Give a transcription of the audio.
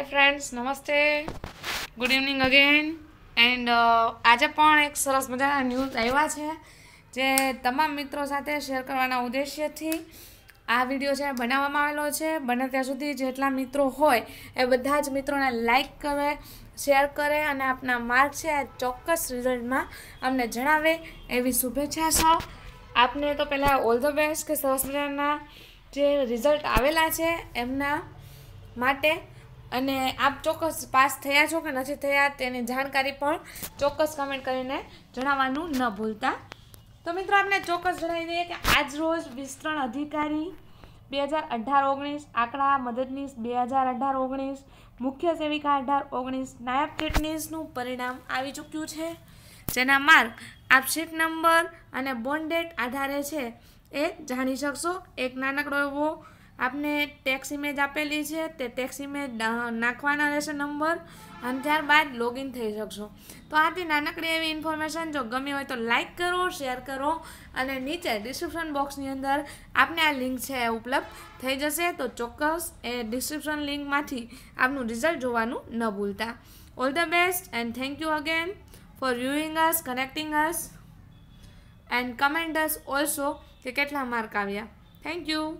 Hi friends, नमस्ते, good evening again and आज पण एक सरस मजाना न्यूज़ आव्या छे जे तमाम मित्रों साथे शेर करवाना उद्देश्यथी आ विडियो छे बनाववामां आवेलो छे। बने त्यां सुधी जेटला मित्रों होय ए बधा ज मित्रोने लाइक करे, शेर करे अने आपना मार्क छे चोक्कस रिजल्टमां अमने जणावे एवी शुभेच्छा छो। आपने तो पहला ऑल ध बेस्ट के सरस मजाना जे रिजल्ट आवेला छे एमना माटे अने आप चोक्कस पास थया छो के नथी थया तेनी जाणकारी पण चोक्कस कमेंट करीने जणाववानुं न भूलता। तो मित्रों आपने चोक्कस जणावी दઈએ कि आज रोज विस्तरण अधिकारी 2018-19, आंकड़ा मददनीश 2018-19, मुख्य सेविका 18-19, नायब टेटनीसनुं परिणाम आवी चूक्युं छे जेना मार्क आप शीट नंबर अने बोर्न डेट आधारे छे ए जाणी शकशो। एक नानकड़ो एवो आपने टेक्स इमेज आपेली है ते टेक्स इमेज नाखवाना रहेशे नंबर अने त्यारबाद लॉगिन थई शकशो। तो आथी नानकड़ी एवी इन्फॉर्मेशन जो गमी होय तो लाइक करो, शेर करो अने नीचे डिस्क्रिप्शन बॉक्सनी अंदर आपने आ लिंक है उपलब्ध थई जशे तो चोक्कस ए डिस्क्रिप्शन लिंक मांथी आपनुं रिजल्ट जोवानुं न भूलता। ऑल ध best and thank you again for viewing us, connecting us and comment us also कि केटला मार्क आव्या। Thank you.